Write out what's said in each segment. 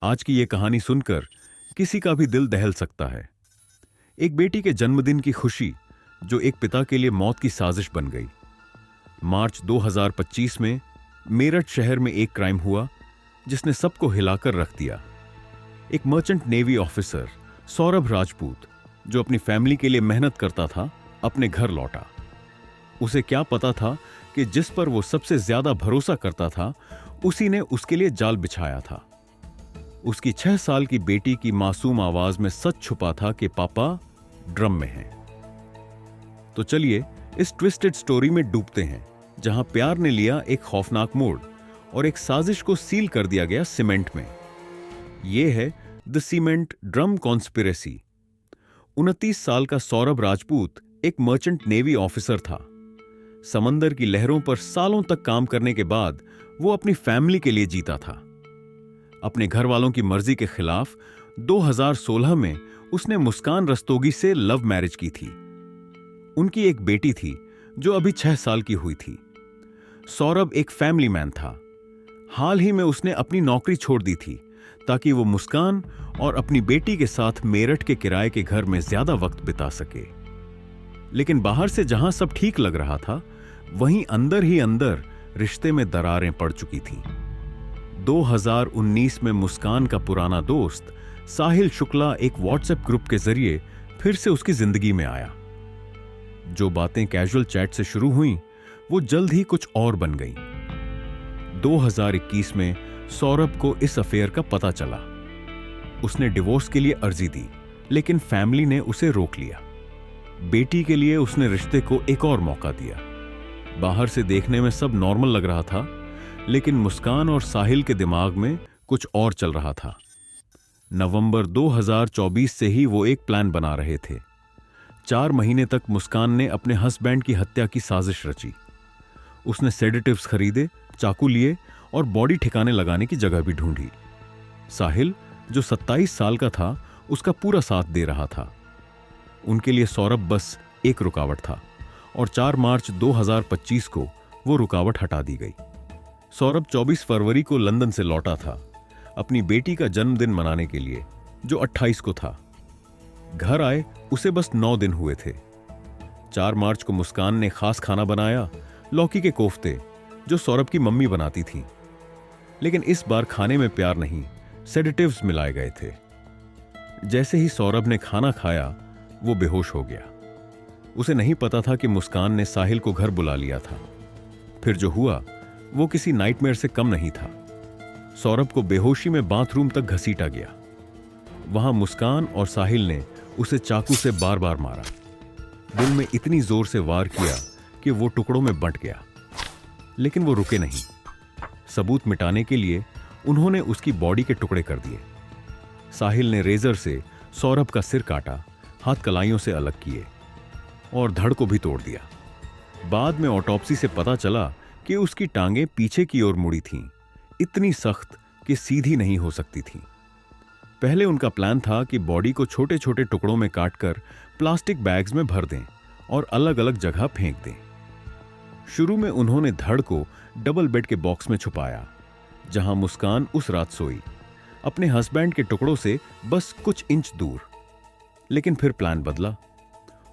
आज की ये कहानी सुनकर किसी का भी दिल दहल सकता है। एक बेटी के जन्मदिन की खुशी जो एक पिता के लिए मौत की साजिश बन गई। मार्च 2025 में मेरठ शहर में एक क्राइम हुआ जिसने सबको हिलाकर रख दिया। एक merchant navy officer Saurabh Rajput जो अपनी फैमिली के लिए मेहनत करता था, अपने घर लौटा। उसे क्या पता था कि जिस पर वो सबसे ज्यादा भरोसा करता था उसी ने उसके लिए जाल बिछाया था। उसकी 6 साल की बेटी की मासूम आवाज में सच छुपा था कि पापा ड्रम में हैं। तो चलिए इस ट्विस्टेड स्टोरी में डूबते हैं, जहां प्यार ने लिया एक खौफनाक मोड़ और एक साजिश को सील कर दिया गया सीमेंट में। यह है द सीमेंट ड्रम कॉन्स्पिरेसी। 29 साल का सौरभ राजपूत एक मर्चेंट नेवी ऑफिसर था। समंदर की लहरों पर सालों तक काम करने के बाद वो अपनी फैमिली के लिए जीता था। अपने घर वालों की मर्जी के खिलाफ 2016 में उसने मुस्कान रस्तोगी से लव मैरिज की थी। उनकी एक बेटी थी जो अभी 6 साल की हुई थी। सौरभ एक फैमिली मैन था। हाल ही में उसने अपनी नौकरी छोड़ दी थी ताकि वो मुस्कान और अपनी बेटी के साथ मेरठ के किराए के घर में ज्यादा वक्त बिता सके। लेकिन बाहर से जहां सब ठीक लग रहा था, वहीं अंदर ही अंदर रिश्ते में दरारें पड़ चुकी थीं। 2019 में मुस्कान का पुराना दोस्त साहिल शुक्ला एक व्हाट्सएप ग्रुप के जरिए फिर से उसकी जिंदगी में आया। जो बातें कैजुअल चैट से शुरू हुईं, वो जल्द ही कुछ और बन गईं। 2021 में सौरभ को इस अफेयर का पता चला। उसने डिवोर्स के लिए अर्जी दी, लेकिन फैमिली ने उसे रोक लिया। बेटी के लिए उसने रिश्ते को एक और मौका दिया। बाहर से देखने में सब नॉर्मल लग रहा था, लेकिन मुस्कान और साहिल के दिमाग में कुछ और चल रहा था। नवंबर 2024 से ही वो एक प्लान बना रहे थे। 4 महीने तक मुस्कान ने अपने हस्बैंड की हत्या की साजिश रची। उसने सेडेटिव्स खरीदे, चाकू लिए और बॉडी ठिकाने लगाने की जगह भी ढूंढी। साहिल जो 27 साल का था, उसका पूरा साथ दे रहा था। उनके लिए सौरभ बस एक रुकावट था और 4 मार्च 2025 को वो रुकावट हटा दी गई। सौरभ 24 फरवरी को लंदन से लौटा था अपनी बेटी का जन्मदिन मनाने के लिए, जो 28 को था। घर आए उसे बस 9 दिन हुए थे। 4 मार्च को मुस्कान ने खास खाना बनाया, लौकी के कोफ्ते, जो सौरभ की मम्मी बनाती थी। लेकिन इस बार खाने में प्यार नहीं, सेडेटिव्स मिलाए गए थे। जैसे ही सौरभ ने खाना खाया, वो बेहोश हो गया। उसे नहीं पता था कि मुस्कान ने साहिल को घर बुला लिया था। फिर जो हुआ वो किसी नाइटमेयर से कम नहीं था। सौरभ को बेहोशी में बाथरूम तक घसीटा गया। वहां मुस्कान और साहिल ने उसे चाकू से बार बार मारा। दिल में इतनी जोर से वार किया कि वो टुकड़ों में बंट गया। लेकिन वो रुके नहीं। सबूत मिटाने के लिए उन्होंने उसकी बॉडी के टुकड़े कर दिए। साहिल ने रेजर से सौरभ का सिर काटा, हाथ कलाइयों से अलग किए और धड़ को भी तोड़ दिया। बाद में ऑटोप्सी से पता चला कि उसकी टांगें पीछे की ओर मुड़ी थीं, इतनी सख्त कि सीधी नहीं हो सकती थीं। पहले उनका प्लान था कि बॉडी को छोटे छोटे टुकड़ों में काटकर प्लास्टिक बैग्स में भर दें और अलग अलग जगह फेंक दें। शुरू में उन्होंने धड़ को डबल बेड के बॉक्स में छुपाया, जहां मुस्कान उस रात सोई, अपने हस्बैंड के टुकड़ों से बस कुछ इंच दूर। लेकिन फिर प्लान बदला।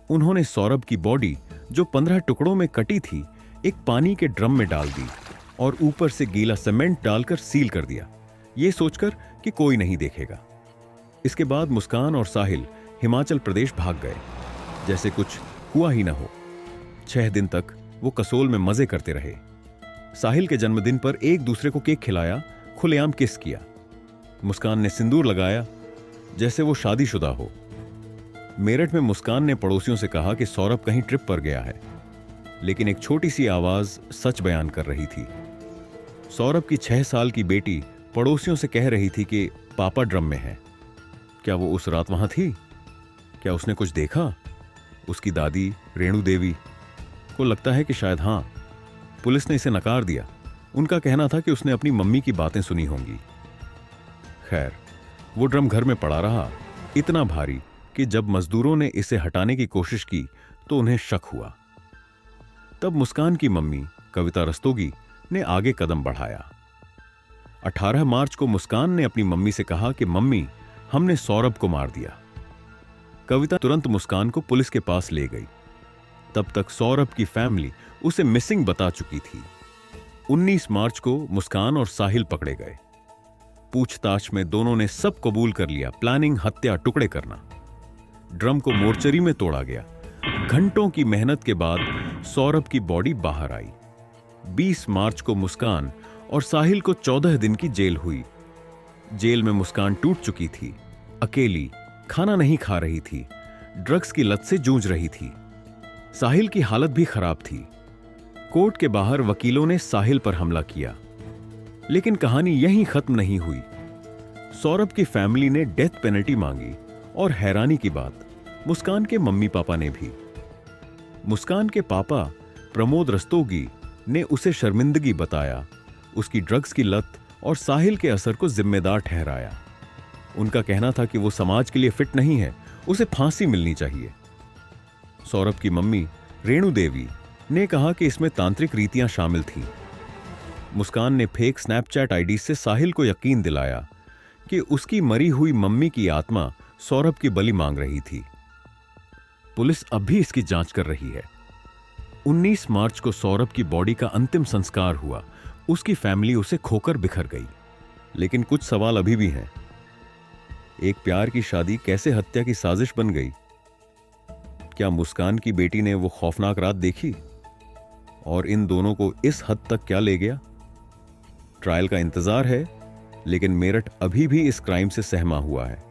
उन्होंने सौरभ की बॉडी, जो 15 टुकड़ों में कटी थी, एक पानी के ड्रम में डाल दी और ऊपर से गीला सीमेंट डालकर सील कर दिया, यह सोचकर कि कोई नहीं देखेगा। इसके बाद मुस्कान और साहिल हिमाचल प्रदेश भाग गए, जैसे कुछ हुआ ही ना हो। 6 दिन तक वो कसोल में मजे करते रहे। साहिल के जन्मदिन पर एक दूसरे को केक खिलाया, खुलेआम किस किया। मुस्कान ने सिंदूर लगाया जैसे वो शादीशुदा हो। मेरठ में मुस्कान ने पड़ोसियों से कहा कि सौरभ कहीं ट्रिप पर गया है, लेकिन एक छोटी सी आवाज सच बयान कर रही थी। सौरभ की 6 साल की बेटी पड़ोसियों से कह रही थी कि पापा ड्रम में है। क्या वो उस रात वहां थी? क्या उसने कुछ देखा? उसकी दादी रेणु देवी को लगता है कि शायद हां। पुलिस ने इसे नकार दिया। उनका कहना था कि उसने अपनी मम्मी की बातें सुनी होंगी। खैर, वो ड्रम घर में पड़ा रहा, इतना भारी कि जब मजदूरों ने इसे हटाने की कोशिश की तो उन्हें शक हुआ। तब मुस्कान की मम्मी कविता रस्तोगी ने आगे कदम बढ़ाया। 18 मार्च को मुस्कान ने अपनी मम्मी से कहा कि मम्मी, हमने सौरभ को मार दिया। कविता तुरंत मुस्कान को पुलिस के पास ले गई। तब तक सौरभ की फैमिली उसे मिसिंग बता चुकी थी। 19 मार्च को मुस्कान और साहिल पकड़े गए। पूछताछ में दोनों ने सब कबूल कर लिया, प्लानिंग, हत्या, टुकड़े करना। ड्रम को मोर्चरी में तोड़ा गया। घंटों की मेहनत के बाद सौरभ की बॉडी बाहर आई। 20 मार्च को मुस्कान और साहिल को 14 दिन की जेल हुई। जेल में मुस्कान टूट चुकी थी, अकेली, खाना नहीं खा रही थी, ड्रग्स की लत से जूझ रही थी। साहिल की हालत भी खराब थी। कोर्ट के बाहर वकीलों ने साहिल पर हमला किया, लेकिन कहानी यहीं खत्म नहीं हुई। सौरभ की फैमिली ने डेथ पेनल्टी मांगी और हैरानी की बात, मुस्कान के मम्मी पापा ने भी। मुस्कान के पापा प्रमोद रस्तोगी ने उसे शर्मिंदगी बताया, उसकी ड्रग्स की लत और साहिल के असर को जिम्मेदार ठहराया। उनका कहना था कि वो समाज के लिए फिट नहीं है, उसे फांसी मिलनी चाहिए। सौरभ की मम्मी रेणु देवी ने कहा कि इसमें तांत्रिक रीतियां शामिल थीं। मुस्कान ने फेक स्नैपचैट आईडी से साहिल को यकीन दिलाया कि उसकी मरी हुई मम्मी की आत्मा सौरभ की बलि मांग रही थी। पुलिस अब भी इसकी जांच कर रही है। 19 मार्च को सौरभ की बॉडी का अंतिम संस्कार हुआ। उसकी फैमिली उसे खोकर बिखर गई। लेकिन कुछ सवाल अभी भी हैं। एक प्यार की शादी कैसे हत्या की साजिश बन गई? क्या मुस्कान की बेटी ने वो खौफनाक रात देखी? और इन दोनों को इस हद तक क्या ले गया? ट्रायल का इंतजार है, लेकिन मेरठ अभी भी इस क्राइम से सहमा हुआ है।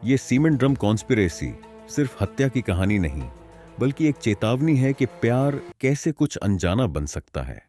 ये सीमेंट ड्रम कॉन्स्पिरेसी सिर्फ हत्या की कहानी नहीं, बल्कि एक चेतावनी है कि प्यार कैसे कुछ अनजाना बन सकता है।